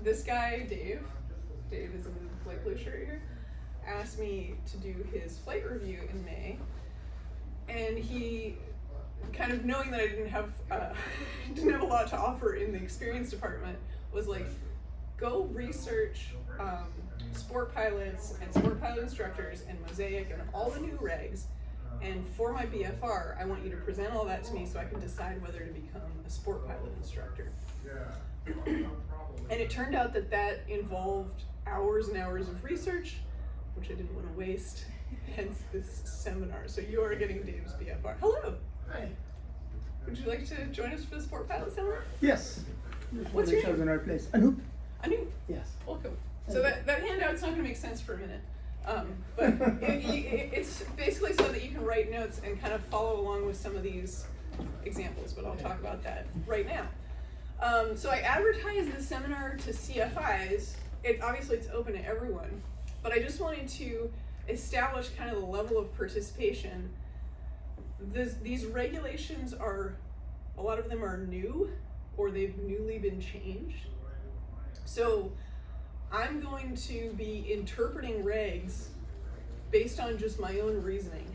this guy, Dave is in the light blue shirt here, asked me to do his flight review in May, and he, kind of knowing that I didn't have a lot to offer in the experience department, was like, go research sport pilots and sport pilot instructors and MOSAIC and all the new regs, and for my BFR, I want you to present all that to me so I can decide whether to become a sport pilot instructor. And it turned out that involved hours and hours of research, which I didn't want to waste, hence this seminar. So you are getting Dave's BFR. Hello. Hi. Would you like to join us for the sport pilot seminar? Yes. What's your name? In our place. Anoop. Anoop. Yes. Welcome. So that handout's not going to make sense for a minute, but it's basically so that you can write notes and kind of follow along with some of these examples, but I'll talk about that right now. So I advertised this seminar to CFIs. Obviously it's open to everyone, but I just wanted to establish kind of the level of participation. These regulations a lot of them are new, or they've newly been changed. So I'm going to be interpreting regs based on just my own reasoning.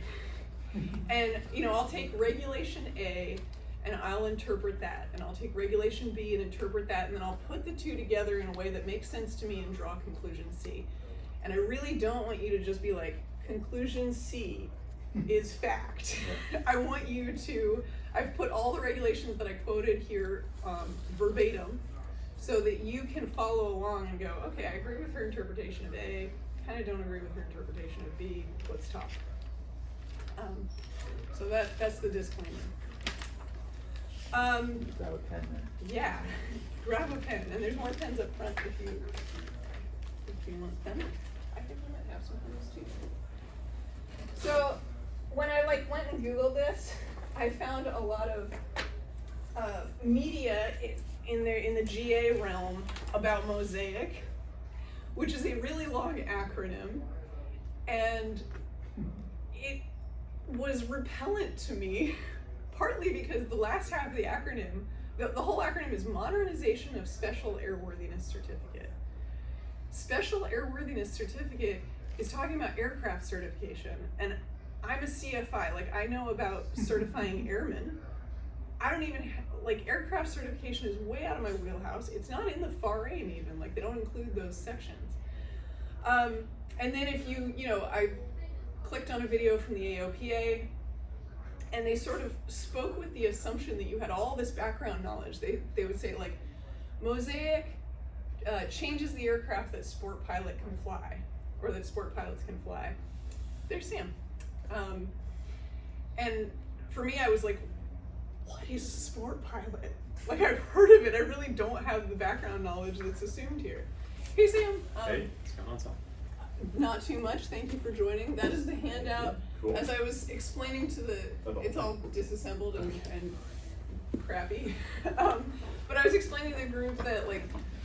And I'll take regulation A and I'll interpret that, and I'll take regulation B and interpret that, and then I'll put the two together in a way that makes sense to me and draw conclusion C. And I really don't want you to just be like, conclusion C is fact. I want you to, I've put all the regulations that I quoted here verbatim, so that you can follow along and go, okay, I agree with her interpretation of A, kind of don't agree with her interpretation of B, let's talk. So that's the disclaimer. Grab a pen then. Yeah, grab a pen, and there's more pens up front if you want them. I think we might have some pens too. So when I went and Googled this, I found a lot of media in the GA realm about MOSAIC, which is a really long acronym, and it was repellent to me, partly because the last half of the acronym, the whole acronym is Modernization of Special Airworthiness Certificate. Special Airworthiness Certificate is talking about aircraft certification, and I'm a CFI, I know about certifying airmen. I don't even, aircraft certification is way out of my wheelhouse. It's not in the FAR AIM even, they don't include those sections. And then if I clicked on a video from the AOPA, and they sort of spoke with the assumption that you had all this background knowledge. They would say MOSAIC changes the aircraft that sport pilot can fly, or that sport pilots can fly. There's Sam. And for me, I was like, what is a sport pilot? I've heard of it, I really don't have the background knowledge that's assumed here. Hey Sam. Hey, what's going on, Sam? Not too much, thank you for joining. That is the handout. Cool. As I was explaining to it's all disassembled and crappy. But I was explaining to the group that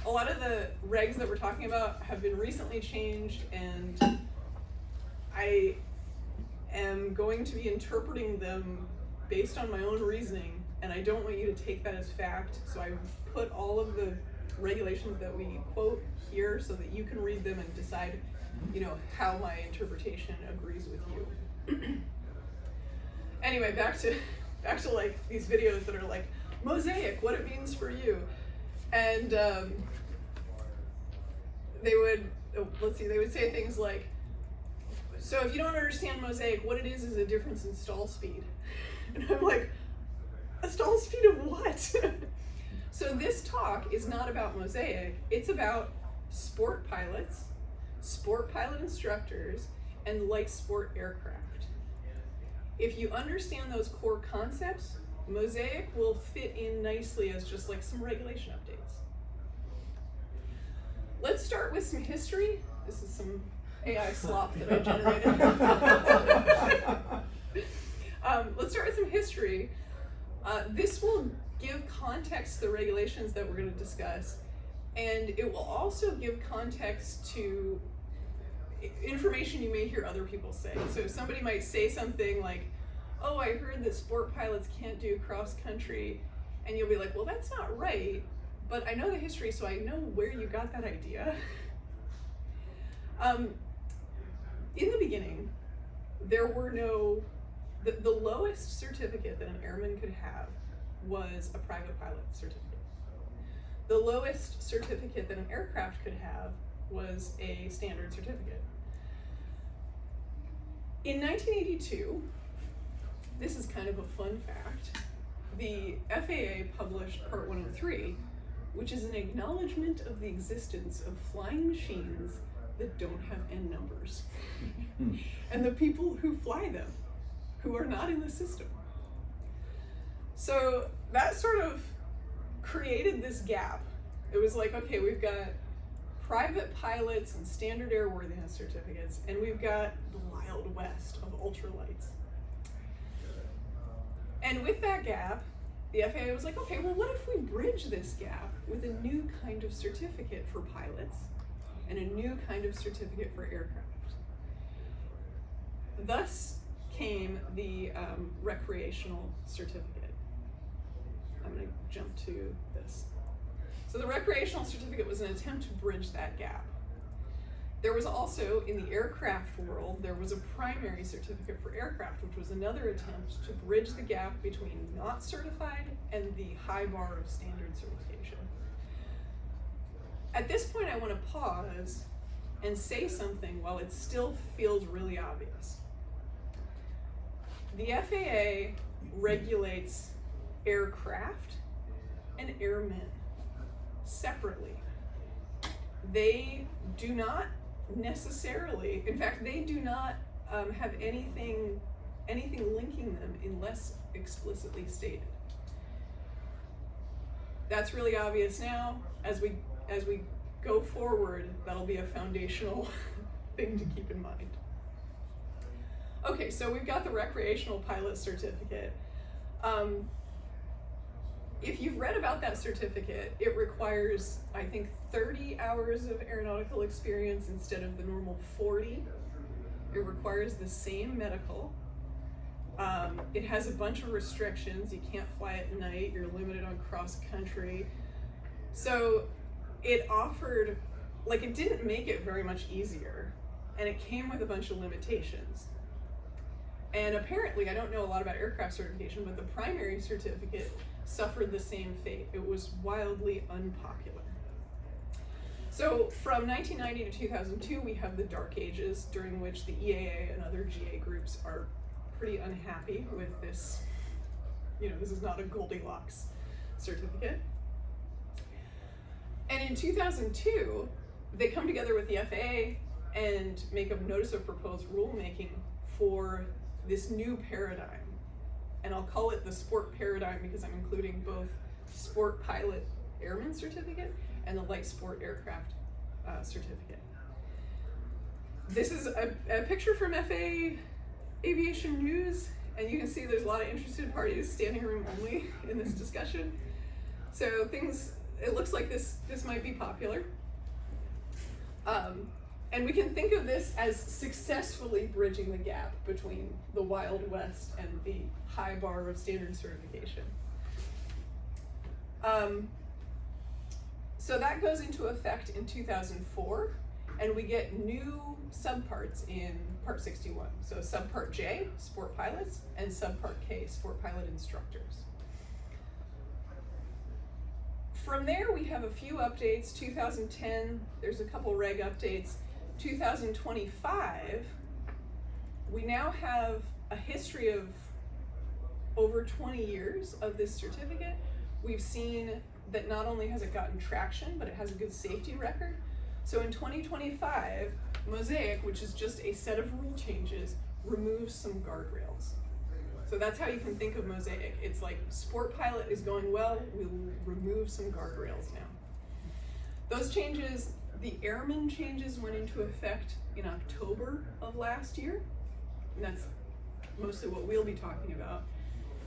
a lot of the regs that we're talking about have been recently changed, and I am going to be interpreting them based on my own reasoning, and I don't want you to take that as fact, so I put all of the regulations that we quote here so that you can read them and decide how my interpretation agrees with you. Anyway, back to these videos that are MOSAIC, what it means for you. And they would say things like, so if you don't understand MOSAIC, what it is a difference in stall speed. And I'm like, a stall speed of what? So this talk is not about MOSAIC, it's about sport pilots, sport pilot instructors, and light sport aircraft. If you understand those core concepts, MOSAIC will fit in nicely as just some regulation updates. Let's start with some history. This is some AI slop that I generated. Let's start with some history. This will give context to the regulations that we're going to discuss, and it will also give context to information you may hear other people say. So somebody might say something like, oh, I heard that sport pilots can't do cross country, and you'll be like, well, that's not right, but I know the history, so I know where you got that idea. In the beginning, there were the lowest certificate that an airman could have was a private pilot certificate. The lowest certificate that an aircraft could have was a standard certificate. In 1982, this is kind of a fun fact, the FAA published Part 103, which is an acknowledgement of the existence of flying machines that don't have end numbers, and the people who fly them, who are not in the system. So that sort of created this gap. It was like, okay, we've got private pilots and standard airworthiness certificates, and we've got the Wild West of ultralights. And with that gap, the FAA was like, okay, well, what if we bridge this gap with a new kind of certificate for pilots and a new kind of certificate for aircraft? Thus came the recreational certificate. I'm going to jump to this. So the recreational certificate was an attempt to bridge that gap. There was also, in the aircraft world, there was a primary certificate for aircraft, which was another attempt to bridge the gap between not certified and the high bar of standard certification. At this point, I want to pause and say something while it still feels really obvious. The FAA regulates aircraft and airmen separately. They do not necessarily, in fact, they do not have anything linking them unless explicitly stated. That's really obvious now. As we go forward, that'll be a foundational thing to keep in mind. Okay, so we've got the recreational pilot certificate. If you've read about that certificate, it requires, I think, 30 hours of aeronautical experience instead of the normal 40. It requires the same medical. It has a bunch of restrictions. You can't fly at night. You're limited on cross country. So it offered, like, it didn't make it very much easier. And it came with a bunch of limitations. And apparently, I don't know a lot about aircraft certification, but the primary certificate suffered the same fate. It was wildly unpopular. So from 1990 to 2002, we have the dark ages, during which the EAA and other GA groups are pretty unhappy with this. This is not a Goldilocks certificate. And in 2002, they come together with the FAA and make a notice of proposed rulemaking for this new paradigm. And I'll call it the sport paradigm because I'm including both sport pilot airman certificate and the light sport aircraft certificate. This is a picture from FAA Aviation News, and you can see there's a lot of interested parties, standing room only, in this discussion. So it looks like this might be popular. And we can think of this as successfully bridging the gap between the Wild West and the high bar of standard certification. So that goes into effect in 2004, and we get new subparts in Part 61. So Subpart J, Sport Pilots, and Subpart K, Sport Pilot Instructors. From there, we have a few updates. 2010, there's a couple reg updates. 2025, we now have a history of over 20 years of this certificate. We've seen that not only has it gotten traction, but it has a good safety record. So in 2025, MOSAIC, which is just a set of rule changes, removes some guardrails. So that's how you can think of MOSAIC. It's like sport pilot is going well, we'll remove some guardrails now. Those changes, the airman changes went into effect in October of last year, and that's mostly what we'll be talking about.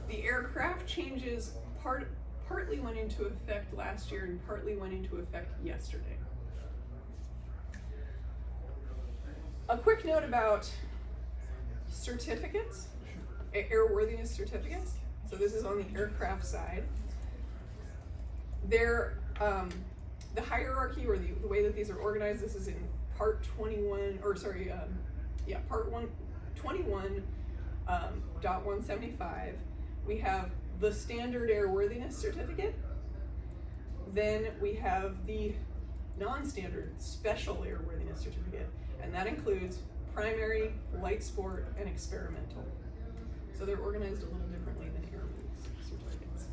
The aircraft changes partly went into effect last year and partly went into effect yesterday. A quick note about certificates, airworthiness certificates. So this is on the aircraft side. There The hierarchy, or the way that these are organized, this is in part 21, or sorry, part 21.175. We have the standard airworthiness certificate. Then we have the non-standard special airworthiness certificate, and that includes primary, light sport, and experimental. So they're organized a little differently than airmen's certificates.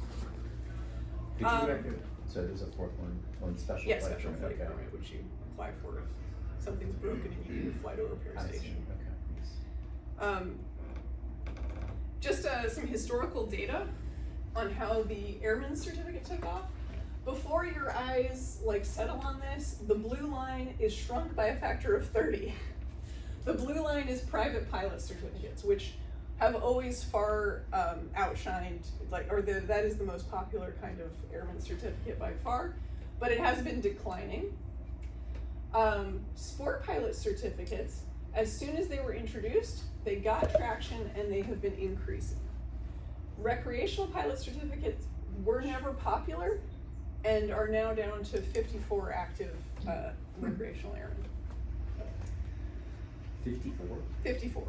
Could you back it? So there's a fourth one special yeah, flight special permit. flight permit, which you apply for if something's broken and you need to fly to a repair station. Okay. Just some historical data on how the airman certificate took off. Before your eyes settle on this, the blue line is shrunk by a factor of 30. The blue line is private pilot certificates, which have always far outshined, that is the most popular kind of airman certificate by far, but it has been declining. Sport pilot certificates, as soon as they were introduced, they got traction and they have been increasing. Recreational pilot certificates were never popular and are now down to 54 active recreational airmen. 54? 54.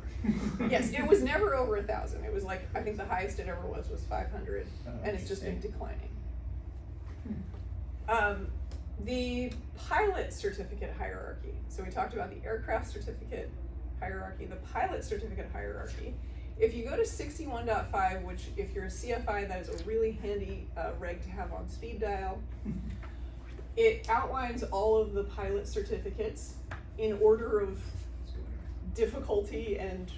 Yes, it was never over 1,000. It was I think the highest it ever was 500, and it's just been declining. The pilot certificate hierarchy. So we talked about the aircraft certificate hierarchy, the pilot certificate hierarchy. If you go to 61.5, which if you're a CFI, that is a really handy reg to have on speed dial, it outlines all of the pilot certificates in order of difficulty and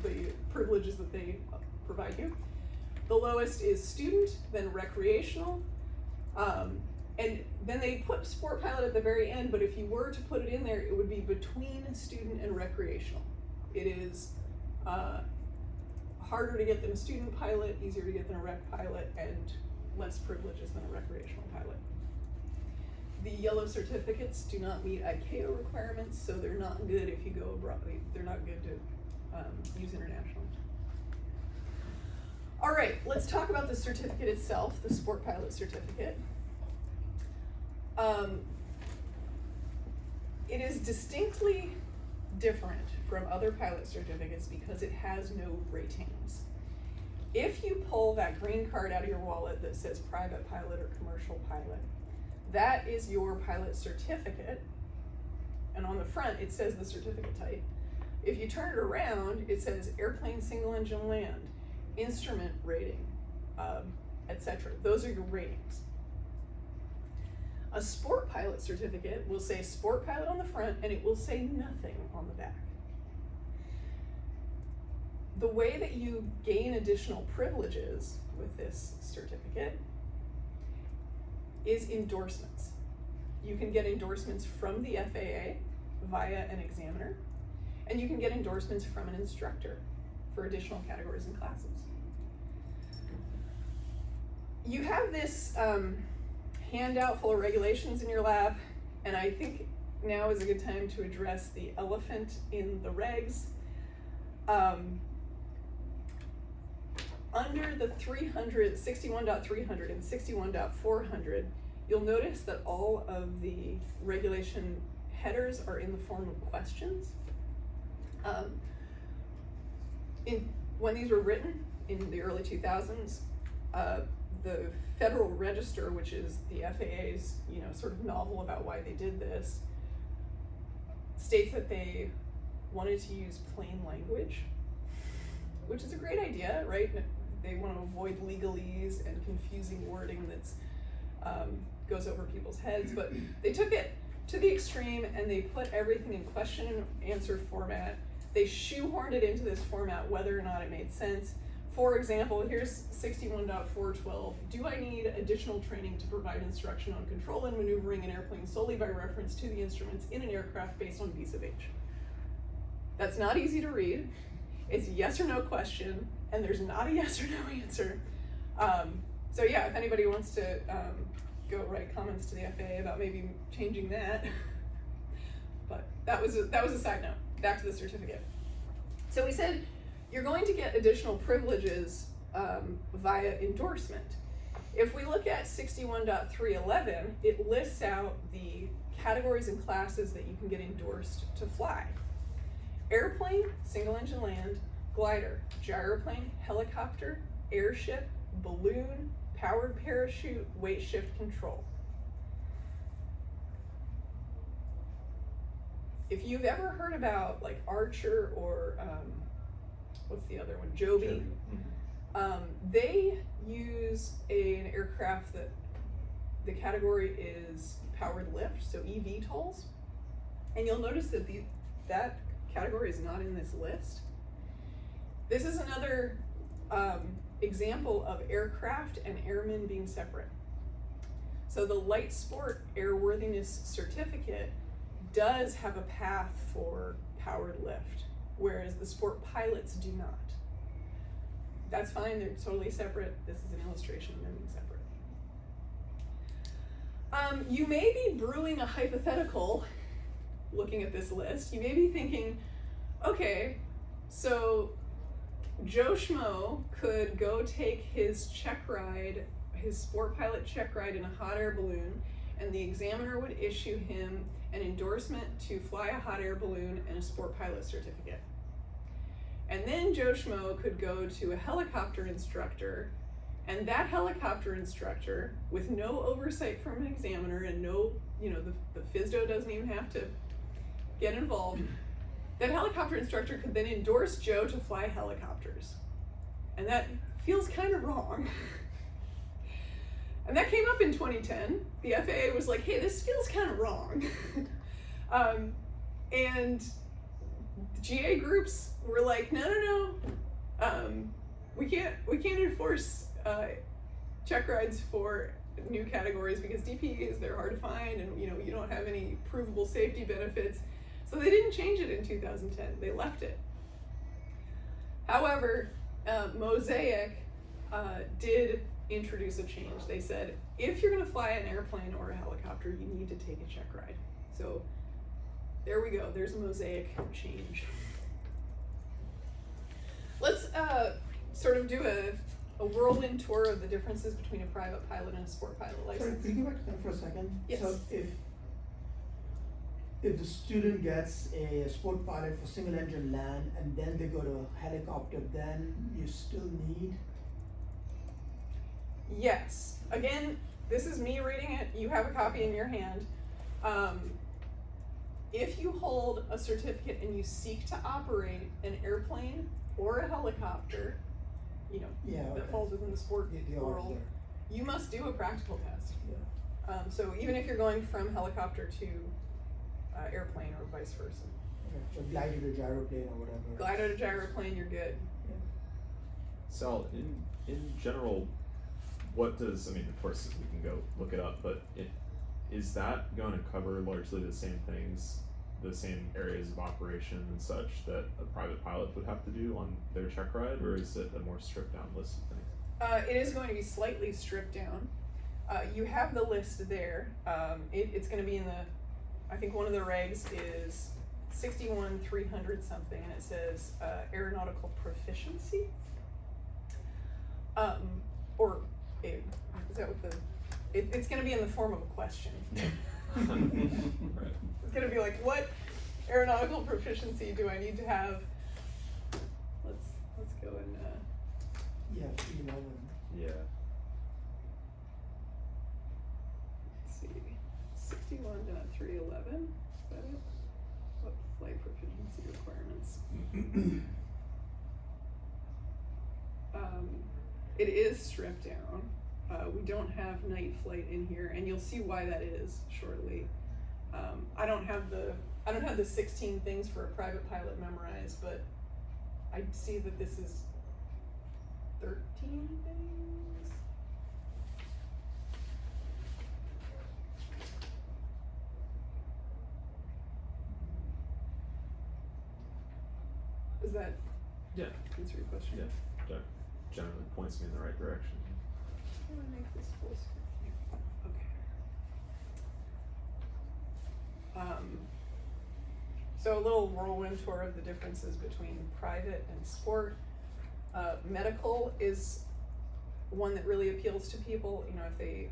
the privileges that they provide you. The lowest is student, then recreational, and then they put sport pilot at the very end, but if you were to put it in there, it would be between student and recreational. It is harder to get than a student pilot, easier to get than a rec pilot, and less privileges than a recreational pilot. The yellow certificates do not meet ICAO requirements, so they're not good if you go abroad. They're not good to use international. All right, let's talk about the certificate itself, the sport pilot certificate. It is distinctly different from other pilot certificates because it has no ratings. If you pull that green card out of your wallet that says private pilot or commercial pilot, that is your pilot certificate, and on the front it says the certificate type. If you turn it around, it says airplane single engine land, instrument rating, etc. Those are your ratings. A sport pilot certificate will say sport pilot on the front and it will say nothing on the back. The way that you gain additional privileges with this certificate is endorsements. You can get endorsements from the FAA via an examiner, and you can get endorsements from an instructor for additional categories and classes. You have this handout full of regulations in your lab, and I think now is a good time to address the elephant in the regs. Under the 61.300 and 61.400, you'll notice that all of the regulation headers are in the form of questions. When these were written in the early 2000s, the Federal Register, which is the FAA's sort of novel about why they did this, states that they wanted to use plain language, which is a great idea, right? They want to avoid legalese and confusing wording that's goes over people's heads, but they took it to the extreme and they put everything in question and answer format. They shoehorned it into this format whether or not it made sense. For example, here's 61.412. Do I need additional training to provide instruction on control and maneuvering an airplane solely by reference to the instruments in an aircraft based on V sub H? That's not easy to read. It's a yes or no question, and there's not a yes or no answer. So yeah, if anybody wants to go write comments to the FAA about maybe changing that. But that was a side note. Back to the certificate. So we said you're going to get additional privileges via endorsement. If we look at 61.311, it lists out the categories and classes that you can get endorsed to fly. Airplane, single engine land, glider, gyroplane, helicopter, airship, balloon, powered parachute, weight shift control. If you've ever heard about like Archer or what's the other one, Joby, they use an aircraft that the category is powered lift, so eVTOLs, and you'll notice that that category is not in this list. This is another example of aircraft and airmen being separate. So the light sport airworthiness certificate does have a path for powered lift, whereas the sport pilots do not. That's fine, they're totally separate. This is an illustration of them being separate. You may be brewing a hypothetical looking at this list. You may be thinking, okay, so Joe Schmo could go take his check ride, his sport pilot check ride in a hot air balloon, and the examiner would issue him an endorsement to fly a hot air balloon and a sport pilot certificate. And then Joe Schmo could go to a helicopter instructor, and that helicopter instructor, with no oversight from an examiner and no, the FSDO doesn't even have to get involved, that helicopter instructor could then endorse Joe to fly helicopters. And that feels kind of wrong. And that came up in 2010. The FAA was like, hey, this feels kind of wrong. And GA groups were like, no, we can't enforce check rides for new categories because DPEs, they're hard to find, and you don't have any provable safety benefits. So they didn't change it in 2010. They left it. However, MOSAIC did introduce a change. They said, if you're going to fly an airplane or a helicopter, you need to take a check ride. So there we go. There's a MOSAIC change. Let's sort of do a whirlwind tour of the differences between a private pilot and a sport pilot Sorry, license. could you go back to that for a second? Yes. So if the student gets a sport pilot for single engine land and then they go to a helicopter, then you still need? Yes. Again, this is me reading it. You have a copy in your hand. If you hold a certificate and you seek to operate an airplane or a helicopter, that falls within the sport world, you must do a practical test. Yeah. So even if you're going from helicopter to airplane or vice versa. Okay. So glider to gyroplane or whatever. Glider to gyroplane, you're good. Yeah. Sal, in general, what does, of course we can go look it up, but is that going to cover largely the same things, the same areas of operation and such that a private pilot would have to do on their check ride, or is it a more stripped down list of things? It is going to be slightly stripped down. You have the list there. It's going to be in I think one of the regs is 61-300 something, and it says aeronautical proficiency. Is that what it's going to be in the form of a question. Right. It's going to be like, what aeronautical proficiency do I need to have? Let's go and Yeah, Yeah. let's see, 61.311. Is that it? What flight proficiency requirements? It is stripped down. We don't have night flight in here, and you'll see why that is shortly. I don't have the 16 things for a private pilot memorized, but I see that this is 13 things. Does that answer your question? Yeah, generally points me in the right direction. How do I make this full screen? Okay. So a little whirlwind tour of the differences between private and sport. Medical is one that really appeals to people, you know, if they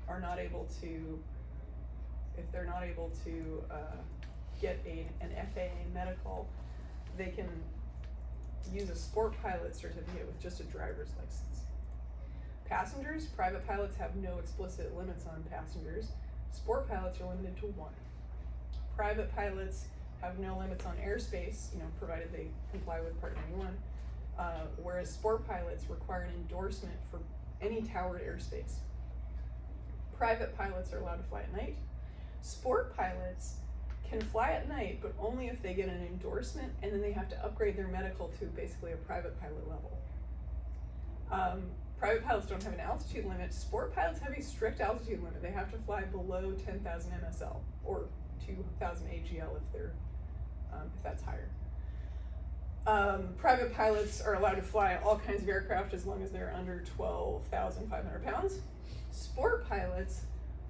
are not able to, if they're not able to get an FAA medical, they can use a sport pilot certificate with just a driver's license. Passengers, private pilots have no explicit limits on passengers. Sport pilots are limited to 1. Private pilots have no limits on airspace, you know, provided they comply with Part 91, whereas sport pilots require an endorsement for any towered airspace. Private pilots are allowed to fly at night. Sport pilots can fly at night, but only if they get an endorsement, and then they have to upgrade their medical to basically a private pilot level. Private pilots don't have an altitude limit. Sport pilots have a strict altitude limit. They have to fly below 10,000 MSL or 2,000 AGL if they're if that's higher. Private pilots are allowed to fly all kinds of aircraft as long as they're under 12,500 pounds. Sport pilots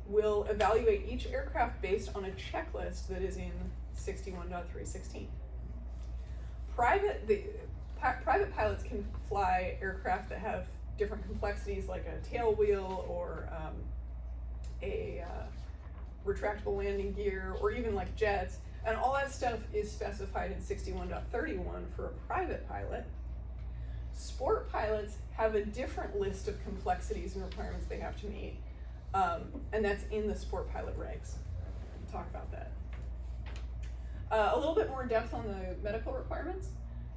will evaluate each aircraft based on a checklist that is in 61.316. Private pilots can fly aircraft that have different complexities, like a tail wheel or a retractable landing gear, or even like jets, and all that stuff is specified in 61.31 for a private pilot. Sport pilots have a different list of complexities and requirements they have to meet, and that's in the sport pilot regs. We'll talk about that. A little bit more depth on the medical requirements.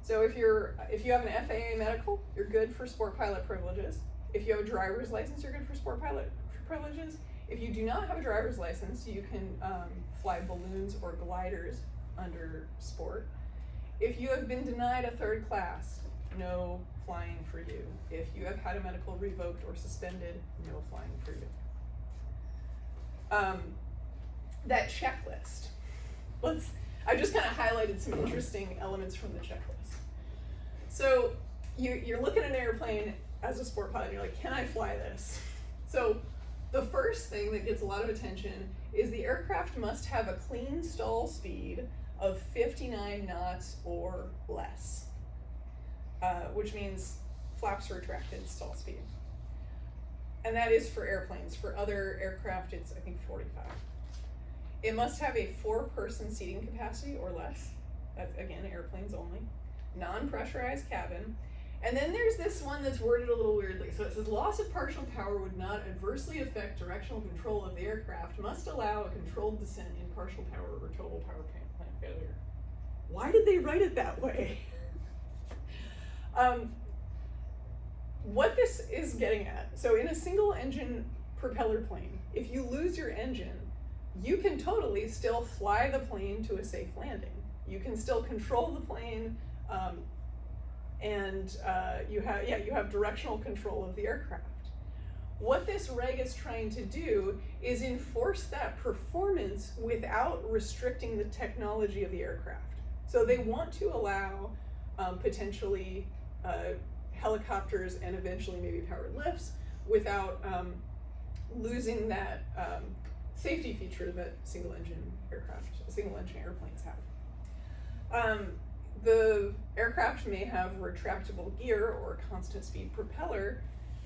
So if you have an FAA medical, you're good for sport pilot privileges. If you have a driver's license, you're good for sport pilot privileges. If you do not have a driver's license, you can fly balloons or gliders under sport. If you have been denied a 3rd class, no flying for you. If you have had a medical revoked or suspended, no flying for you. That checklist. I just kind of highlighted some interesting elements from the checklist. So you're looking at an airplane as a sport pilot and you're like, can I fly this? So the first thing that gets a lot of attention is the aircraft must have a clean stall speed of 59 knots or less, which means flaps retracted stall speed. And that is for airplanes. For other aircraft, it's I think 45. It must have a 4-person seating capacity or less. That's, again, airplanes only. Non-pressurized cabin. And then there's this one that's worded a little weirdly. So it says, loss of partial power would not adversely affect directional control of the aircraft, must allow a controlled descent in partial power or total power plant failure. Why did they write it that way? What this is getting at, so in a single engine propeller plane, if you lose your engine, you can totally still fly the plane to a safe landing. You can still control the plane, and you have directional control of the aircraft. What this reg is trying to do is enforce that performance without restricting the technology of the aircraft. So they want to allow potentially helicopters and eventually maybe powered lifts without losing that safety feature that single engine airplanes have. The aircraft may have retractable gear or a constant speed propeller,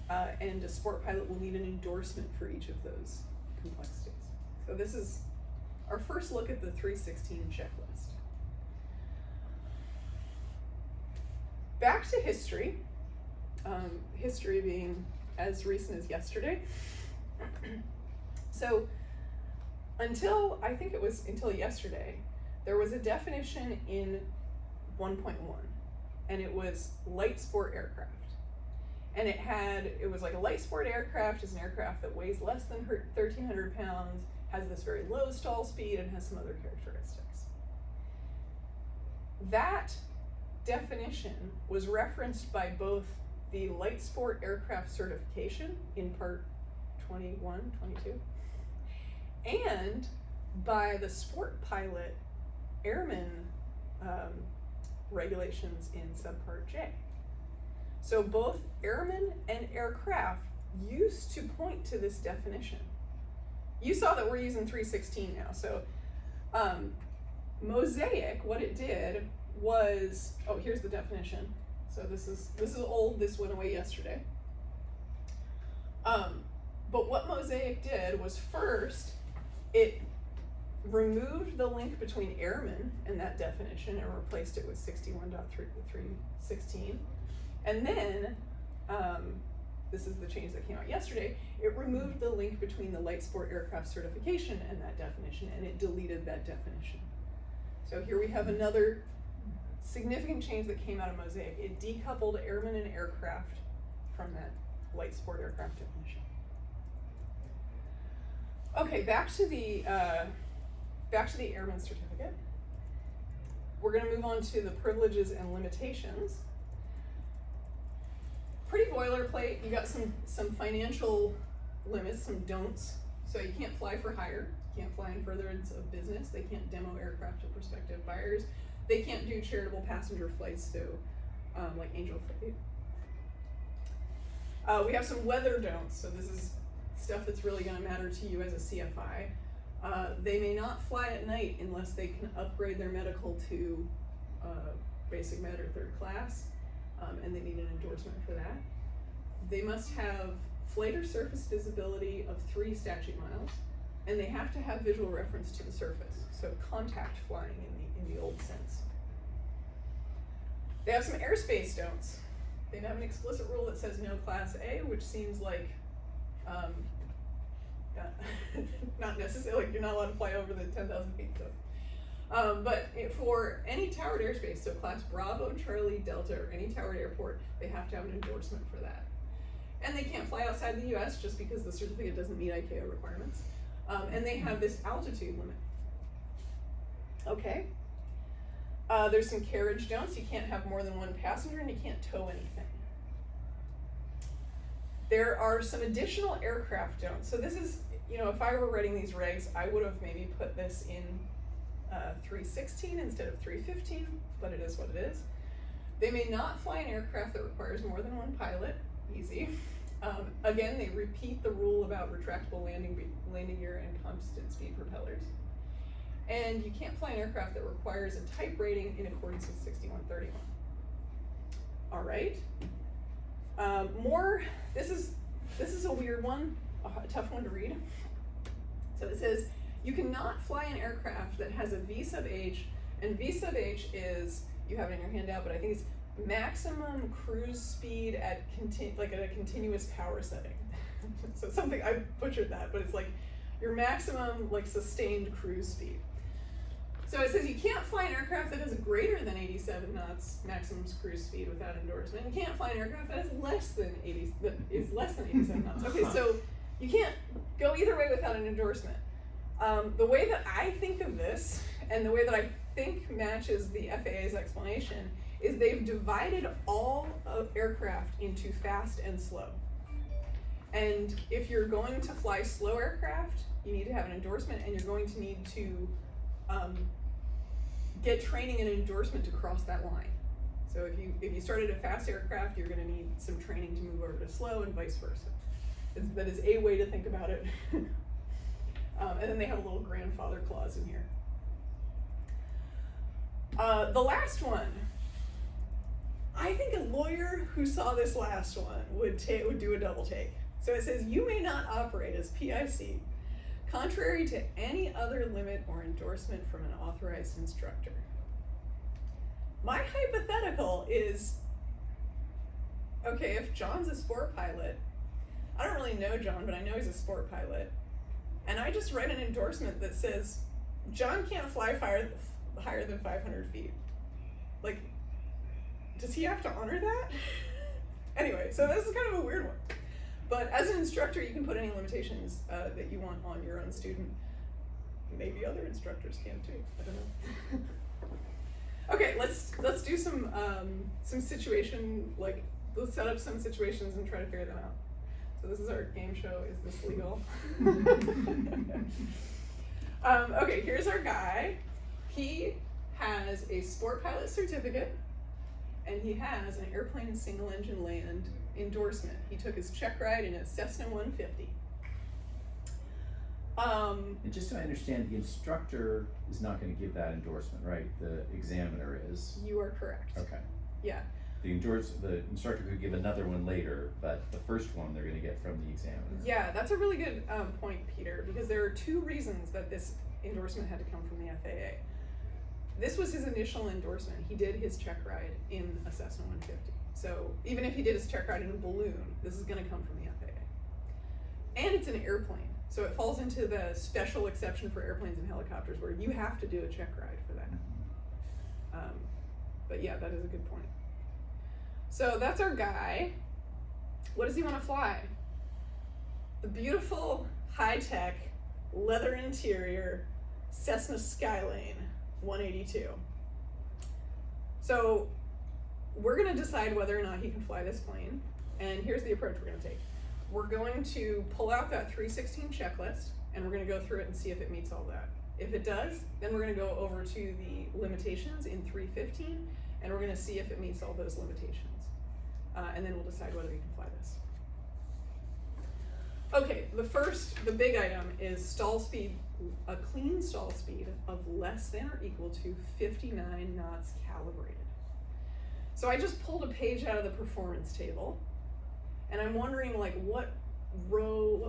and a sport pilot will need an endorsement for each of those complexities. So this is our first look at the 316 checklist. Back to history, history being as recent as yesterday. So until yesterday, there was a definition in 1.1, and it was light sport aircraft. And it was like a light sport aircraft is an aircraft that weighs less than 1,300 pounds, has this very low stall speed, and has some other characteristics. That definition was referenced by both the light sport aircraft certification in part 21, 22, and by the sport pilot airmen regulations in Subpart J. So both airmen and aircraft used to point to this definition. You saw that we're using 316 now. So MOSAIC, what it did was, here's the definition. So this is old, this went away yesterday. But what MOSAIC did was first, it removed the link between airmen and that definition and replaced it with 61.316. And then, this is the change that came out yesterday, it removed the link between the light sport aircraft certification and that definition, and it deleted that definition. So here we have another significant change that came out of MOSAIC. It decoupled airmen and aircraft from that light sport aircraft definition. Okay, back to the airman certificate. We're going to move on to the privileges and limitations. Pretty boilerplate. You got some financial limits, some don'ts. So you can't fly for hire. You can't fly in furtherance of business. They can't demo aircraft to prospective buyers. They can't do charitable passenger flights, so like Angel Flight. We have some weather don'ts. So this is stuff that's really going to matter to you as a CFI. They may not fly at night unless they can upgrade their medical to basic med or third class, and they need an endorsement for that. They must have flight or surface visibility of 3 statute miles, and they have to have visual reference to the surface, so contact flying in the old sense. They have some airspace don'ts. They have an explicit rule that says no Class A, which seems like not necessarily, like you're not allowed to fly over the 10,000 feet. So. But for any towered airspace, so Class Bravo, Charlie, Delta, or any towered airport, they have to have an endorsement for that. And they can't fly outside the US just because the certificate doesn't meet ICAO requirements. And they have this altitude limit. Okay. There's some carriage don'ts. You can't have more than 1 passenger and you can't tow anything. There are some additional aircraft don'ts. So this is, if I were writing these regs, I would have maybe put this in 316 instead of 315, but it is what it is. They may not fly an aircraft that requires more than 1 pilot. Easy. Again, they repeat the rule about retractable landing gear and constant speed propellers. And you can't fly an aircraft that requires a type rating in accordance with 6131. All right. This is a weird one, a tough one to read. So it says, you cannot fly an aircraft that has a V sub H, and V sub H is, you have it in your handout, but I think it's maximum cruise speed at a continuous power setting. So something, I butchered that, but it's like your maximum sustained cruise speed. So it says you can't fly an aircraft that has greater than 87 knots maximum cruise speed without endorsement. You can't fly an aircraft that is less than 87 knots. Okay, so you can't go either way without an endorsement. The way that I think of this, and the way that I think matches the FAA's explanation, is they've divided all of aircraft into fast and slow. And if you're going to fly slow aircraft, you need to have an endorsement, and you're going to need to get training and endorsement to cross that line. So if you started a fast aircraft, you're going to need some training to move over to slow, and vice versa. That is a way to think about it. And then they have a little grandfather clause in here. The last one. I think a lawyer who saw this last one would do a double take. So it says, you may not operate as PIC contrary to any other limit or endorsement from an authorized instructor. My hypothetical is, okay, if John's a sport pilot, I don't really know John, but I know he's a sport pilot, and I just read an endorsement that says, John can't fly higher than 500 feet. Does he have to honor that? Anyway, so this is kind of a weird one. But as an instructor, you can put any limitations that you want on your own student. Maybe other instructors can too. I don't know. Okay, let's do some situation, let's set up some situations and try to figure them out. So this is our game show. Is this legal? Okay, here's our guy. He has a sport pilot certificate, and he has an airplane single engine land endorsement. He took his check ride in a Cessna 150. And just so I understand, the instructor is not going to give that endorsement, right? The examiner is. You are correct. Okay. Yeah. the instructor could give another one later, but the first one they're gonna get from the examiner. Yeah, that's a really good point, Peter, because there are two reasons that this endorsement had to come from the FAA. This was his initial endorsement. He did his check ride in a Cessna 150. So even if he did his check ride in a balloon, this is gonna come from the FAA. And it's an airplane. So it falls into the special exception for airplanes and helicopters where you have to do a check ride for that. But yeah, that is a good point. So that's our guy. What does he want to fly? The beautiful, high-tech, leather interior Cessna Skylane 182. So we're going to decide whether or not he can fly this plane. And here's the approach we're going to take. We're going to pull out that 316 checklist, and we're going to go through it and see if it meets all that. If it does, then we're going to go over to the limitations in 315, and we're going to see if it meets all those limitations. And then we'll decide whether we can fly this. Okay, the big item is stall speed, a clean stall speed of less than or equal to 59 knots calibrated. So I just pulled a page out of the performance table, and I'm wondering like what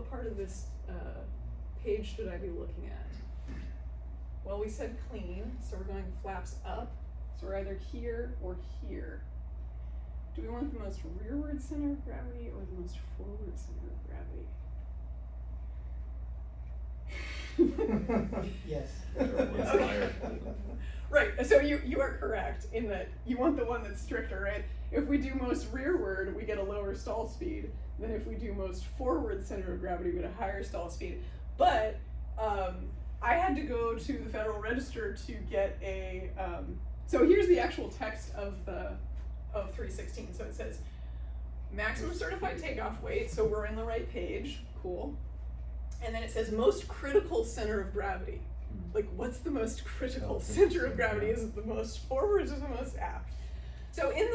part of this page should I be looking at? Well, we said clean, so we're going flaps up. So we're either here or here. Do we want the most rearward center of gravity or the most forward center of gravity? Yes. Okay. Right, so you are correct in that you want the one that's stricter, right? If we do most rearward, we get a lower stall speed. Then if we do most forward center of gravity, we get a higher stall speed. But I had to go to the Federal Register to get a, so here's the actual text of 316. So it says maximum certified takeoff weight, so we're in the right page, cool. And then it says most critical center of gravity. Like what's the most critical center of gravity? Is it the most forward or is it the most aft? So I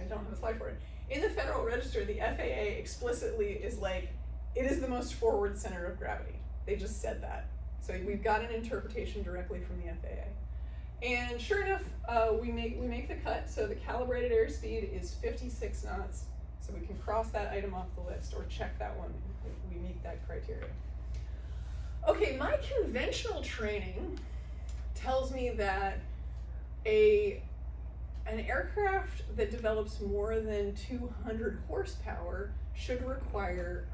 don't have a slide for it. In the Federal Register, the FAA explicitly is like, it is the most forward center of gravity. They just said that. So we've got an interpretation directly from the FAA. And sure enough, we make the cut. So the calibrated airspeed is 56 knots. So we can cross that item off the list or check that one if we meet that criteria. Okay, my conventional training tells me that an aircraft that develops more than 200 horsepower should require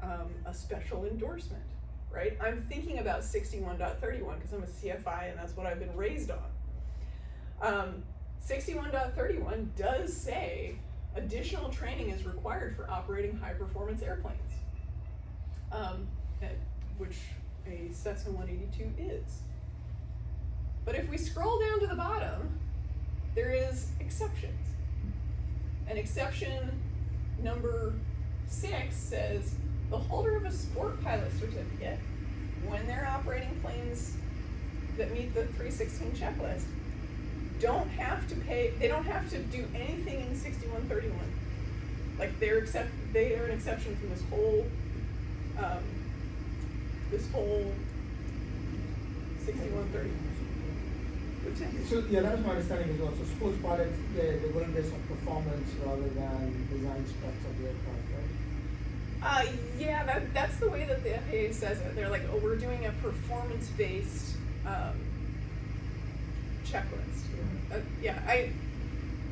a special endorsement, right? I'm thinking about 61.31 because I'm a CFI and that's what I've been raised on. 61.31 does say additional training is required for operating high performance airplanes, which a Cessna 182 is. But if we scroll down to the bottom, there is exceptions. And exception number 6 says the holder of a sport pilot certificate, when they're operating planes that meet the 316 checklist, they don't have to do anything in 6131. Like they are an exception from this whole 6131. So yeah, that's my understanding as well. So sports pilots, they're going based on performance rather than design specs of the aircraft, right? Yeah, that's the way that the FAA says it. They're like, oh, we're doing a performance-based checklist.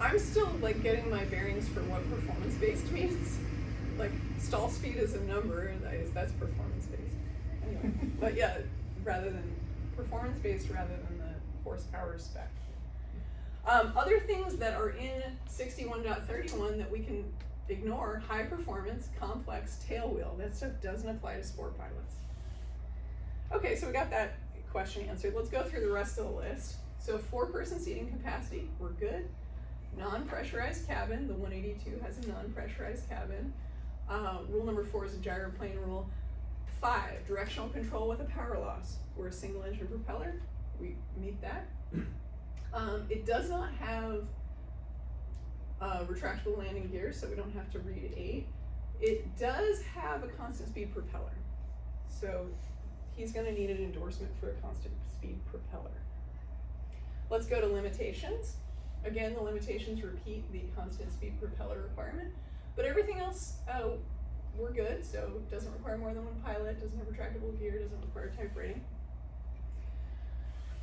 I'm still like getting my bearings for what performance-based means. Like stall speed is a number, and that's performance-based. Anyway, but yeah, rather than performance-based rather than the horsepower spec. Other things that are in 61.31 that we can ignore: high performance, complex, tail wheel. That stuff doesn't apply to sport pilots. Okay, so we got that question answered. Let's go through the rest of the list. So 4-person seating capacity, we're good. Non-pressurized cabin, the 182 has a non-pressurized cabin. Rule number 4 is a gyroplane rule. 5, directional control with a power loss. We're a single engine propeller, we meet that. It does not have retractable landing gears, so we don't have to read 8. It does have a constant speed propeller, so he's going to need an endorsement for a constant speed propeller. Let's go to limitations. Again, the limitations repeat the constant speed propeller requirement, but everything else, we're good. So it doesn't require more than one pilot, doesn't have retractable gear, doesn't require type rating.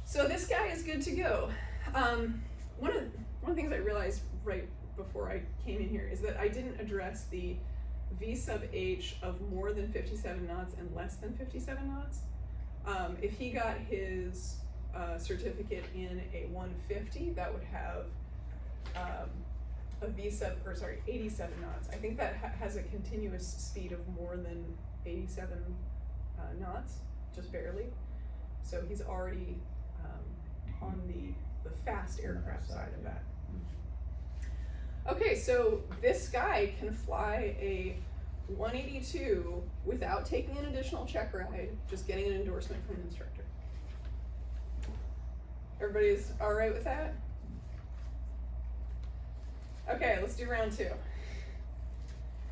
So this guy is good to go. One of the things I realized right before I came in here is that I didn't address the V sub H of more than 57 knots and less than 57 knots. If he got his certificate in a 150, that would have a V sub, 87 knots. I think that has a continuous speed of more than 87 knots, just barely. So he's already on the fast aircraft side of that. Okay, so this guy can fly a 182 without taking an additional check ride, just getting an endorsement from an instructor. Everybody's all right with that? Okay, let's do round 2.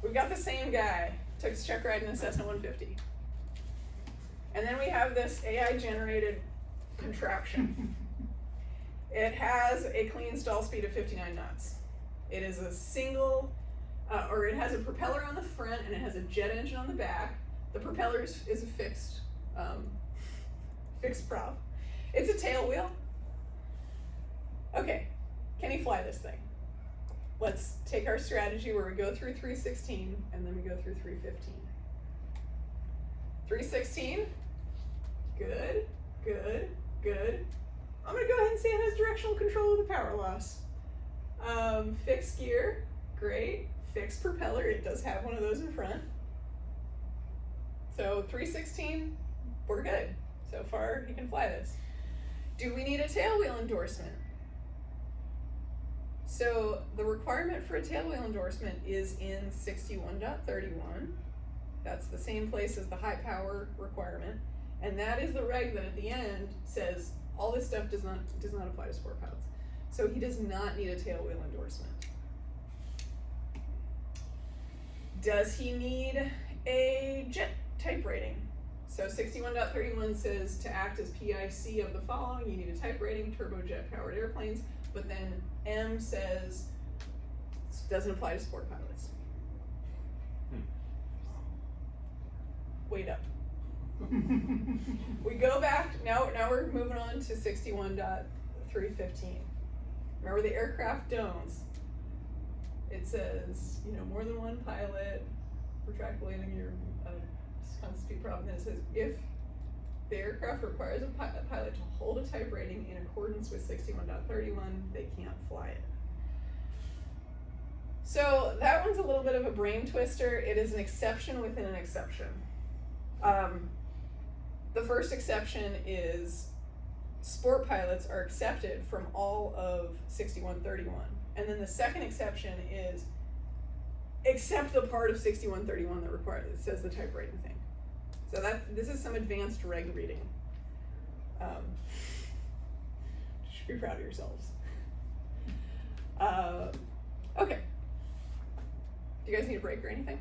We've got the same guy, took his check ride in a Cessna 150. And then we have this AI-generated contraption. It has a clean stall speed of 59 knots. It is a single, it has a propeller on the front and it has a jet engine on the back. The propeller is a fixed prop. It's a tail wheel. Okay, can he fly this thing? Let's take our strategy where we go through 316 and then we go through 315. 316, good, good, good. I'm gonna go ahead and say it has directional control of the power loss. Fixed gear, great. Fixed propeller, it does have one of those in front. So 316, we're good. So far, he can fly this. Do we need a tailwheel endorsement? So the requirement for a tailwheel endorsement is in 61.31. That's the same place as the high power requirement. And that is the reg that at the end says all this stuff does not apply to sport pilots. So he does not need a tailwheel endorsement. Does he need a jet type rating? So 61.31 says to act as PIC of the following, you need a type rating, turbojet powered airplanes, but then M says doesn't apply to sport pilots. Wait up. We go back, now we're moving on to 61.315. Remember the aircraft don'ts. It says, more than one pilot, retractable landing gear, constant speed prop, and then it says if the aircraft requires a pilot to hold a type rating in accordance with 61.31, they can't fly it. So that one's a little bit of a brain twister. It is an exception within an exception. The first exception is sport pilots are accepted from all of 61.31. And then the second exception is except the part of 61.31 that says the type rating thing. So this is some advanced reg reading. You should be proud of yourselves. Okay. Do you guys need a break or anything?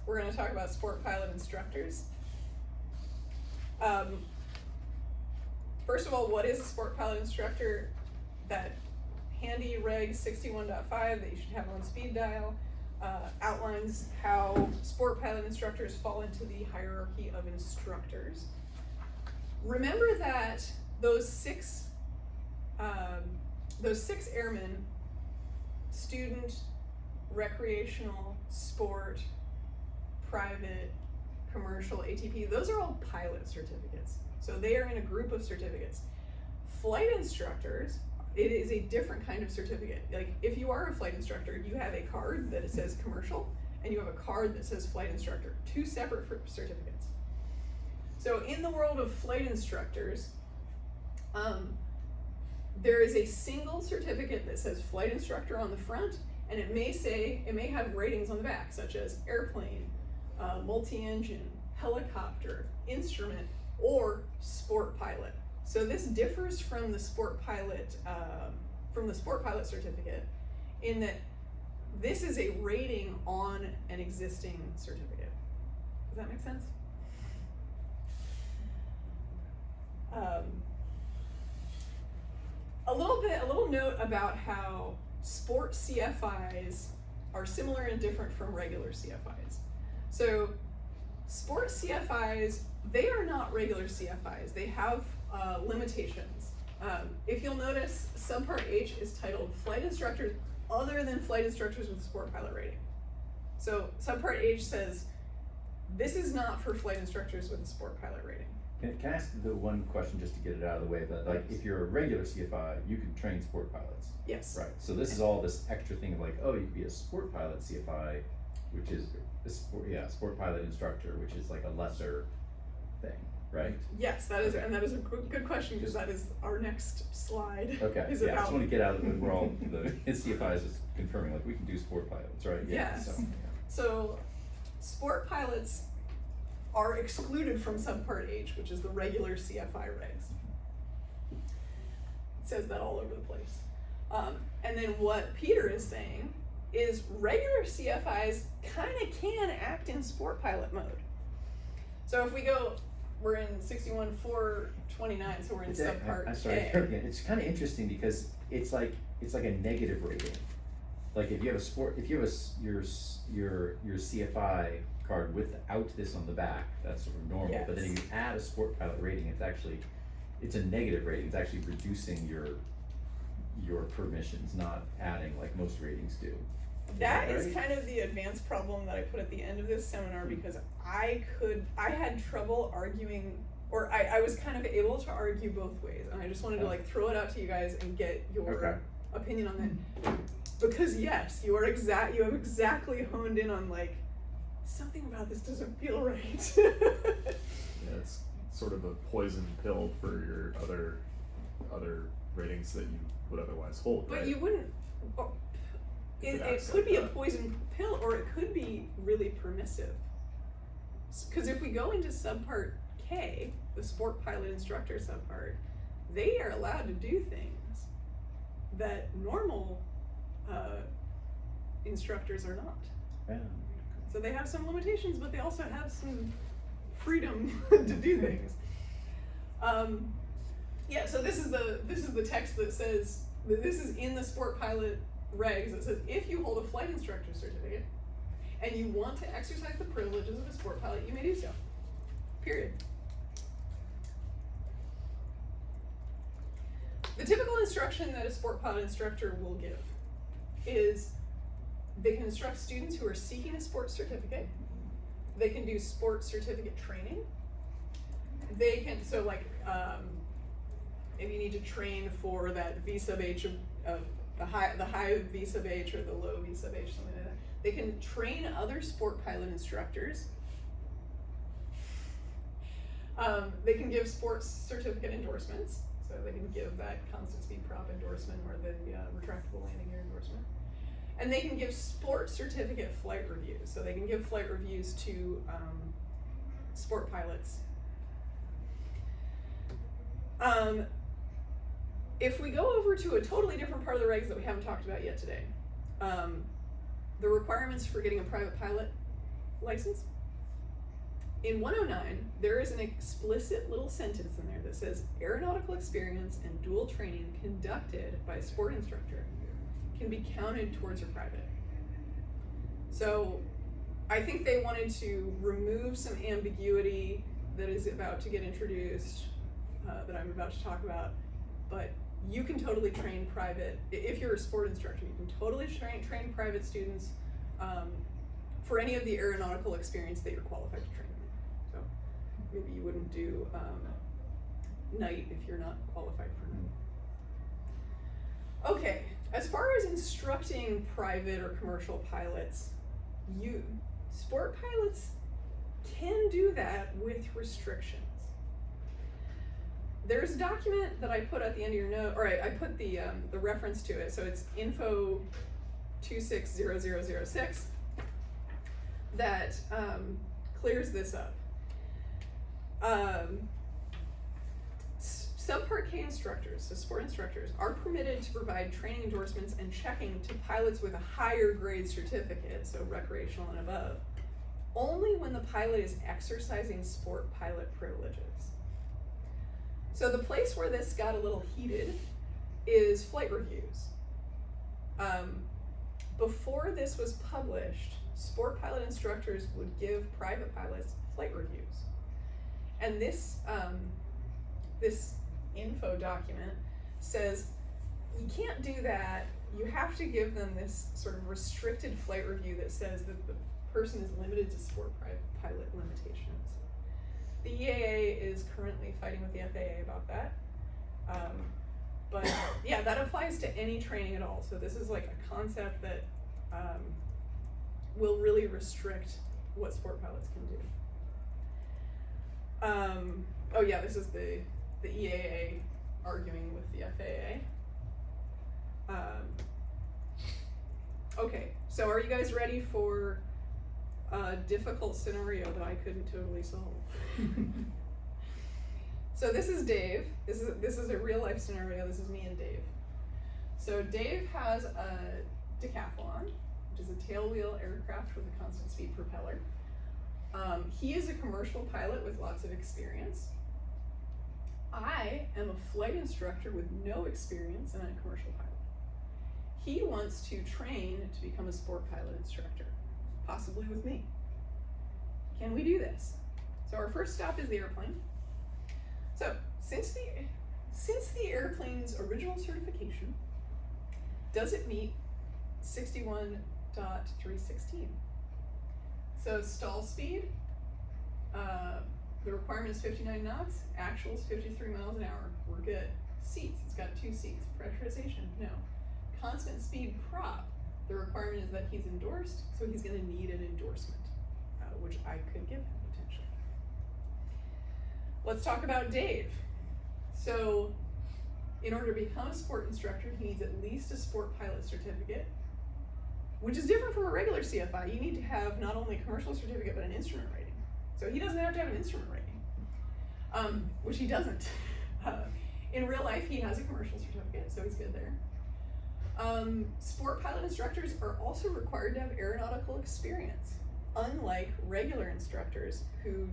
We're going to talk about sport pilot instructors. First of all, what is a sport pilot instructor? That handy reg 61.5 that you should have on speed dial outlines how sport pilot instructors fall into the hierarchy of instructors. Remember that those six airmen, student, recreational, sport, private, commercial, ATP, those are all pilot certificates. So they are in a group of certificates. Flight instructors, it is a different kind of certificate. Like if you are a flight instructor, you have a card that says commercial and you have a card that says flight instructor, two separate certificates. So in the world of flight instructors, there is a single certificate that says flight instructor on the front, and it may have ratings on the back, such as airplane, multi-engine, helicopter, instrument, or sport pilot. So this differs from the sport pilot certificate in that this is a rating on an existing certificate. Does that make sense? a little note about how sport CFIs are similar and different from regular CFIs. So sport CFIs, they are not regular CFIs. They have limitations. If you'll notice, Subpart H is titled Flight Instructors Other Than Flight Instructors with Sport Pilot Rating. So Subpart H says, this is not for flight instructors with a sport pilot rating. Can I ask the one question just to get it out of the way? That like, if you're a regular CFI, you can train sport pilots. Yes. Right. So this is all this extra thing of like, oh, you could be a sport pilot CFI, which is a sport pilot instructor, which is like a lesser thing, right? Yes, that is, Okay. and that is a good question because that is our next slide. Okay. Is Yeah. I about, just want to get out of the we're all the CFIs is confirming like we can do sport pilots, right? Yeah. Yes. So, yeah. So sport pilots are excluded from Subpart H, which is the regular CFI regs. It says that all over the place. And then what Peter is saying is regular CFIs kind of can act in sport pilot mode. So if we go, we're in 61.429, so we're in Subpart I'm sorry. A. It's kind of interesting because it's like a negative rating. Like if you have a sport, if you have your CFI card without this on the back, that's sort of normal. Yes. But then if you add a sport pilot rating, it's a negative rating. It's actually reducing your permissions, not adding like most ratings do. That is right? kind of the advanced problem that I put at the end of this seminar because I had trouble arguing, or I was kind of able to argue both ways, and I just wanted to like throw it out to you guys and get your opinion on that. Because yes, you have exactly honed in on like, something about this doesn't feel right. Yeah, it's sort of a poison pill for your other ratings that you would otherwise hold. But right? you wouldn't. It acts could like be a that. poison pill, or it could be really permissive. Because if we go into Subpart K, the sport pilot instructor subpart, they are allowed to do things that normal instructors are not. Yeah. So they have some limitations, but they also have some freedom to do things. Yeah, so this is the text that says, this is in the sport pilot regs. It says, if you hold a flight instructor certificate and you want to exercise the privileges of a sport pilot, you may do so. Period. The typical instruction that a sport pilot instructor will give is they can instruct students who are seeking a sports certificate. They can do sports certificate training. They can, so like, if you need to train for that V sub H of the high V sub H or the low V sub H, something like that. They can train other sport pilot instructors. They can give sports certificate endorsements. So they can give that constant speed prop endorsement or the retractable landing gear endorsement. And they can give sports certificate flight reviews. So they can give flight reviews to sport pilots. If we go over to a totally different part of the regs that we haven't talked about yet today, the requirements for getting a private pilot license. In 109, there is an explicit little sentence in there that says aeronautical experience and dual training conducted by a sport instructor can be counted towards your private. So I think they wanted to remove some ambiguity that is about to get introduced, that I'm about to talk about, but you can totally train private, if you're a sport instructor, you can totally train private students for any of the aeronautical experience that you're qualified to train them in. So maybe you wouldn't do night if you're not qualified for night. Okay, as far as instructing private or commercial pilots, sport pilots can do that with restrictions. There's a document that I put at the end of your note, or I put the reference to it, so it's info 260006 that clears this up. Subpart K instructors, so sport instructors, are permitted to provide training endorsements and checking to pilots with a higher grade certificate, so recreational and above, only when the pilot is exercising sport pilot privileges. So the place where this got a little heated is flight reviews. Before this was published, sport pilot instructors would give private pilots flight reviews. And this, this info document says you can't do that. You have to give them this sort of restricted flight review that says that the person is limited to sport pilot limitations. The EAA is currently fighting with the FAA about that. But yeah, that applies to any training at all. So this is like a concept that will really restrict what sport pilots can do. Oh yeah, this is the EAA arguing with the FAA. Okay, so are you guys ready for a difficult scenario that I couldn't totally solve? So this is Dave. This is a real life scenario. This is me and Dave. So Dave has a decathlon, which is a tailwheel aircraft with a constant speed propeller. He is a commercial pilot with lots of experience. I am a flight instructor with no experience and a commercial pilot. He wants to train to become a sport pilot instructor, possibly with me. Can we do this? So our first stop is the airplane. So since the airplane's original certification, does it meet 61.316? So stall speed, the requirement is 59 knots, actual is 53 miles an hour. We're good. Seats, it's got 2 seats. Pressurization, no. Constant speed prop, the requirement is that he's endorsed, so he's going to need an endorsement, which I could give him potentially. Let's talk about Dave. So in order to become a sport instructor, he needs at least a sport pilot certificate, which is different from a regular CFI. You need to have not only a commercial certificate, but an instrument rating. So he doesn't have to have an instrument rating, which he doesn't. In real life, he has a commercial certificate, so he's good there. Sport pilot instructors are also required to have aeronautical experience, unlike regular instructors who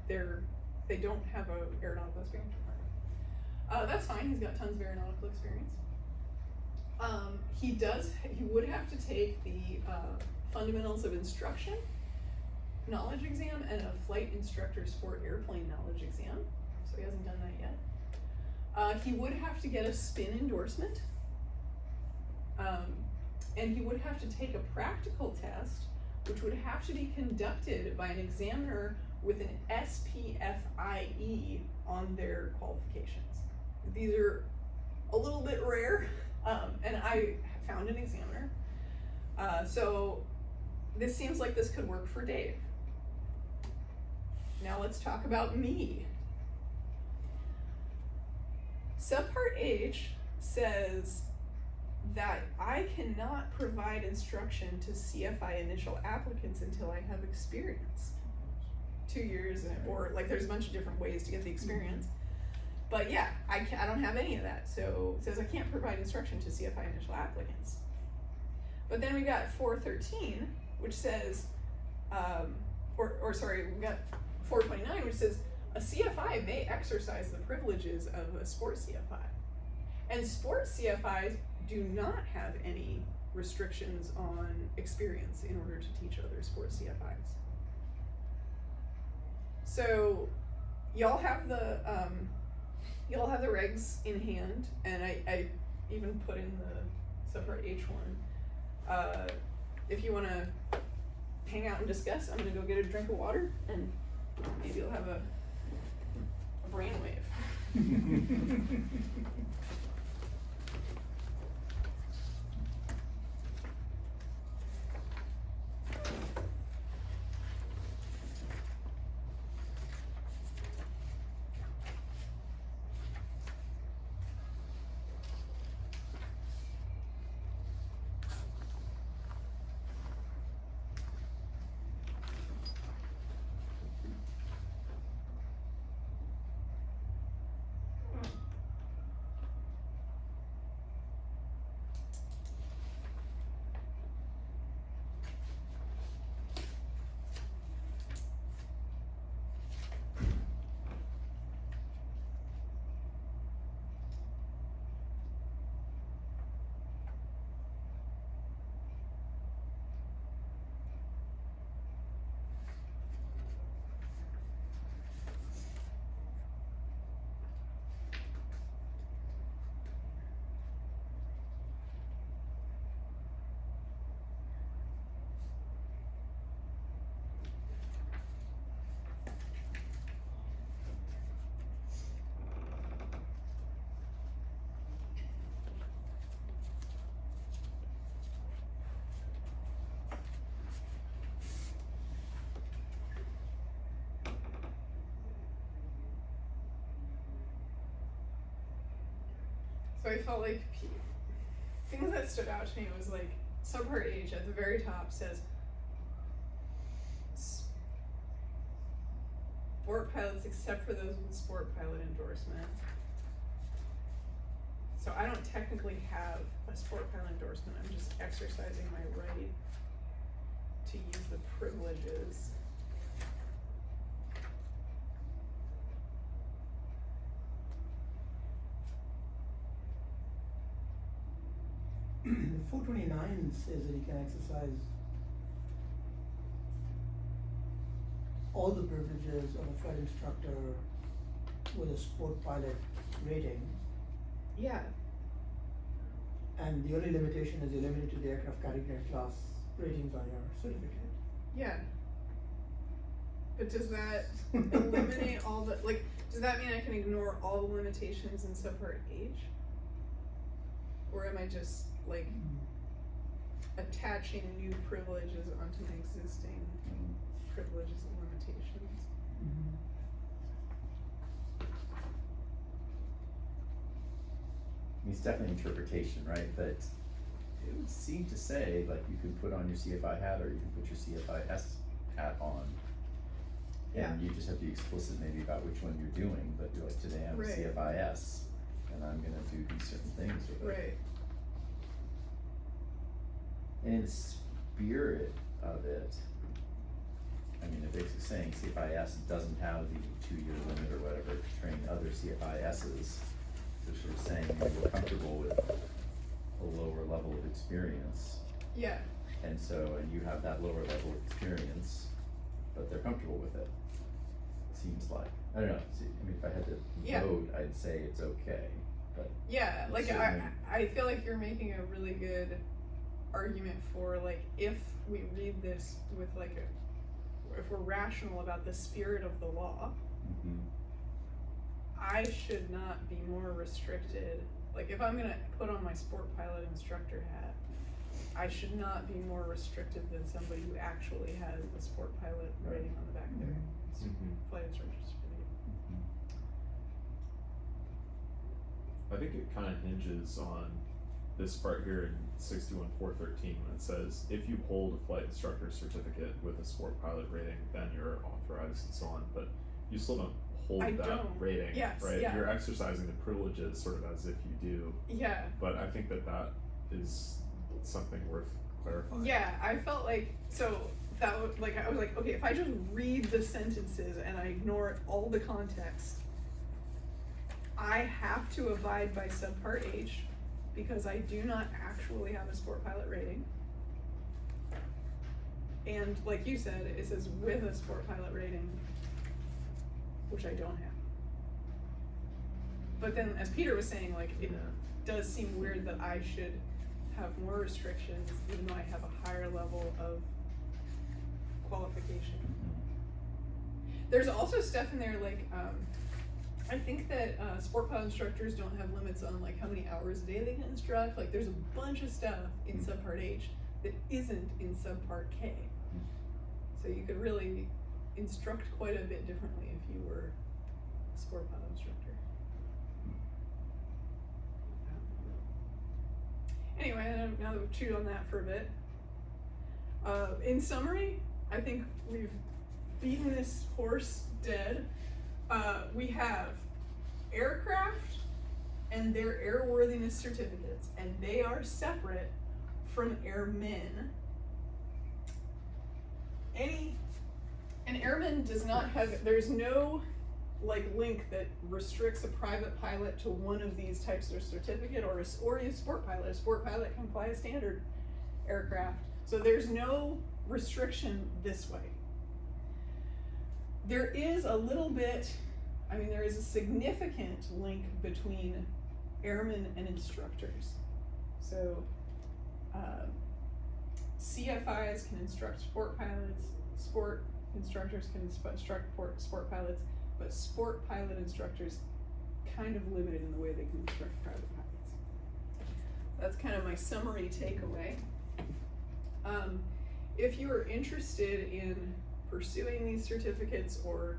they don't have an aeronautical experience requirement. That's fine, he's got tons of aeronautical experience. He would have to take the fundamentals of instruction knowledge exam and a flight instructor sport airplane knowledge exam, so he hasn't done that yet. He would have to get a spin endorsement, and he would have to take a practical test, which would have to be conducted by an examiner with an SPFIE on their qualifications. These are a little bit rare, and I found an examiner. So this seems like this could work for Dave. Now let's talk about me. Subpart H says that I cannot provide instruction to CFI initial applicants until I have experience. 2 years, or like there's a bunch of different ways to get the experience. But yeah, I don't have any of that. So it says I can't provide instruction to CFI initial applicants. But then we got 413, which says, we got 429, which says a CFI may exercise the privileges of a sport CFI. And sport CFIs do not have any restrictions on experience in order to teach other sport CFIs. So y'all have the regs in hand, and I even put in the subpart H1. If you want to hang out and discuss, I'm going to go get a drink of water, and maybe you'll have a brainwave. So I felt like things that stood out to me was like subpart H at the very top says sport pilots except for those with sport pilot endorsement. So I don't technically have a sport pilot endorsement. I'm just exercising my right to use the privileges. The 429 says that you can exercise all the privileges of a flight instructor with a sport pilot rating, Yeah. and the only limitation is you're limited to the aircraft category and class ratings on your certificate. Yeah. But does that eliminate all the, like, does that mean I can ignore all the limitations in subpart H? Or am I just, like, attaching new privileges onto my existing privileges and limitations? Mm-hmm. I mean, it's definitely interpretation, right? But it would seem to say, like, you can put on your CFI hat or you can put your CFIS hat on. Yeah. And you just have to be explicit maybe about which one you're doing, but you're like, today I'm a Right. CFIS and I'm gonna do these certain things with it. Right. And in the spirit of it, I mean, they're basically saying CFIS doesn't have the 2-year limit or whatever to train other CFISs. They're sort of saying you're comfortable with a lower level of experience. Yeah. And so, and you have that lower level of experience, but they're comfortable with it. Seems like, I don't know, see, I mean, if I had to Yeah. vote, I'd say it's okay, but. Yeah, like certainly- I feel like you're making a really good argument for like if we read this with like a, if we're rational about the spirit of the law, Mhm. I should not be more restricted. Like if I'm gonna put on my sport pilot instructor hat, I should not be more restricted than somebody who actually has the sport pilot Right. rating on the back there. Mhm. Flight instructor certificate. I think it kind of hinges on this part here in 61.413 when it says if you hold a flight instructor certificate with a sport pilot rating, then you're authorized and so on. But you still don't hold I that don't. rating, Yes, right? yeah. You're exercising the privileges sort of as if you do. Yeah. But I think that that is something worth clarifying. Yeah, I felt like so that was like I was like, okay, if I just read the sentences and I ignore all the context, I have to abide by subpart H because I do not actually have a sport pilot rating. And like you said, it says with a sport pilot rating, which I don't have. But then as Peter was saying, like it does seem weird that I should have more restrictions even though I have a higher level of qualification. There's also stuff in there like I think that sport pilot instructors don't have limits on like how many hours a day they can instruct. Like there's a bunch of stuff in subpart H that isn't in subpart K. So you could really instruct quite a bit differently if you were a sport pilot instructor. Anyway, now that we've chewed on that for a bit, in summary, I think we've beaten this horse dead. We have aircraft and their airworthiness certificates, and they are separate from airmen. An airman does not have, there's no like link that restricts a private pilot to one of these types of certificate or a sport pilot. A sport pilot can fly a standard aircraft. So there's no restriction this way. There is a little bit, I mean, there is a significant link between airmen and instructors. So CFIs can instruct sport pilots, sport instructors can instruct sport pilots, but sport pilot instructors kind of limited in the way they can instruct private pilots. That's kind of my summary takeaway. If you are interested in pursuing these certificates or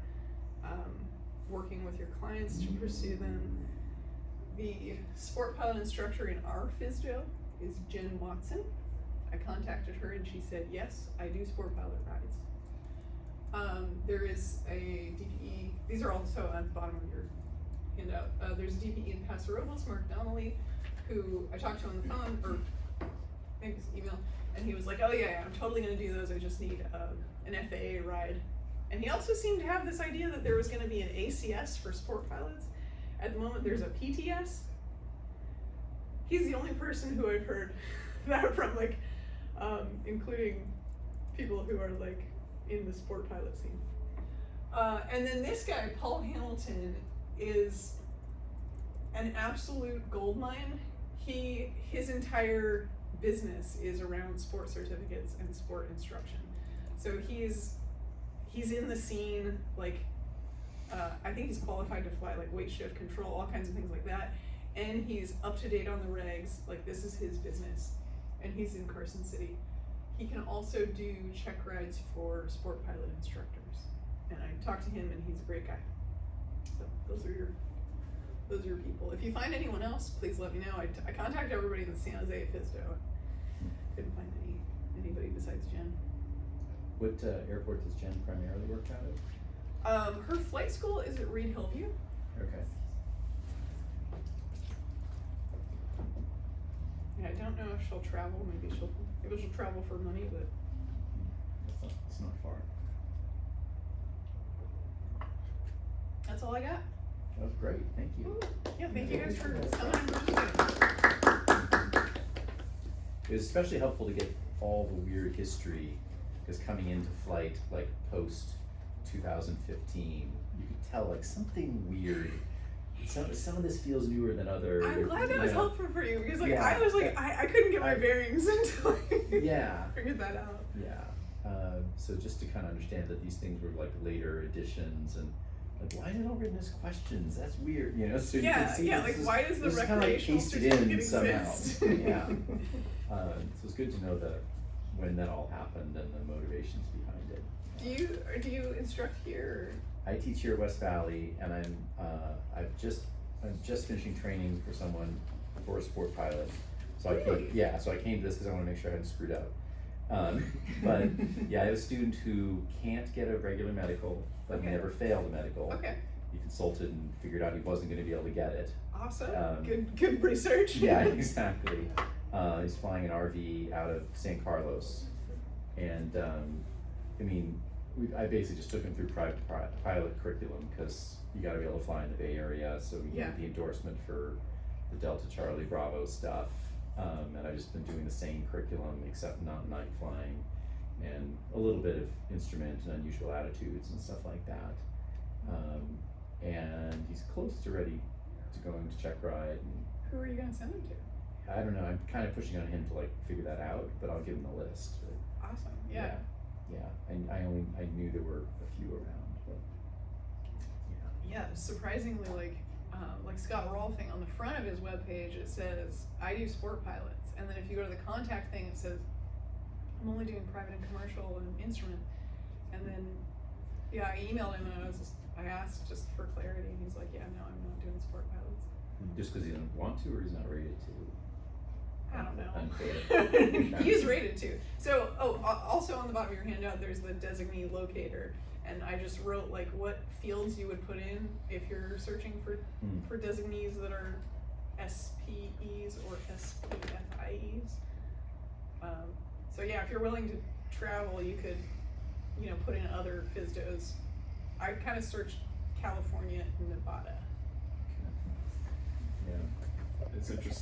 working with your clients to pursue them, the sport pilot instructor in our FISDO is Jen Watson. I contacted her and she said, yes, I do sport pilot rides. There is a DPE, these are also at the bottom of your handout. There's a DPE in Paso Robles, Mark Donnelly, who I talked to on the phone, or maybe it's email, and he was like, oh yeah, I'm totally gonna do those, I just need an FAA ride. And he also seemed to have this idea that there was gonna be an ACS for sport pilots. At the moment, there's a PTS. He's the only person who I've heard that from, like, including people who are like in the sport pilot scene. And then this guy, Paul Hamilton, is an absolute goldmine. His entire business is around sport certificates and sport instruction. So he's in the scene, like, I think he's qualified to fly like weight shift control, all kinds of things like that. And he's up to date on the regs, like this is his business. And he's in Carson City. He can also do check rides for sport pilot instructors. And I talked to him and he's a great guy. So those are your people. If you find anyone else, please let me know. I contacted everybody in the San Jose FISDO. Couldn't find anybody besides Jen. What airport does Jen primarily work out of? Her flight school is at Reed Hillview. Okay. Yeah, I don't know if she'll travel. Maybe she'll travel for money, but It's not far. that's all I got. That was great, thank you. Yeah, thank you guys for coming and participating. It was especially helpful to get all the weird history, because coming into flight, like post 2015, you could tell like something weird. Some of this feels newer than other. I'm glad that was helpful for you, because like Yeah. I was like I couldn't get my bearings until I Yeah. figured that out. Yeah. So just to kind of understand that these things were like later additions, and like, why is it all written as questions? That's weird, you know. So you can see yeah, this like why does the this is kinda, like, recreational pasted certificate in somehow. exist? Yeah. So it's good to know that when that all happened and the motivations behind it. Do you instruct here? I teach here at West Valley, and I'm just finishing training for someone for a sport pilot. So Really? I came to this because I want to make sure I hadn't screwed up. But yeah, I have a student who can't get a regular medical, but Okay. never failed a medical. Okay, He consulted and figured out he wasn't going to be able to get it. awesome. Um, Good research. Yeah, exactly. He's flying an RV out of San Carlos, and I mean, I basically just took him through pilot curriculum, because you got to be able to fly in the Bay Area, so we Yeah. need the endorsement for the Delta Charlie Bravo stuff. And I've just been doing the same curriculum, except not night flying, and a little bit of instrument and unusual attitudes and stuff like that. And he's close to ready to go into check ride, and Who are you gonna send them to? I don't know, I'm kind of pushing on him to like figure that out, but I'll give him the list. But Awesome. Yeah. and I knew there were a few around, but Yeah, surprisingly, like Scott Rolfing on the front of his webpage, it says, I do sport pilots. And then if you go to the contact thing, it says, I'm only doing private and commercial and instrument. And then, yeah, I emailed him and I asked just for clarity, and he's like, yeah, no, I'm not doing sport pilots. just because he doesn't want to, or he's not rated to. I don't know. Unclear. He is rated to. So, also on the bottom of your handout, there's the designee locator. And I just wrote like what fields you would put in if you're searching for designees that are SPEs or SPFIEs. So yeah, if you're willing to travel, you could, put in other FISDOs. I kind of searched California and Nevada. Yeah. It's interesting.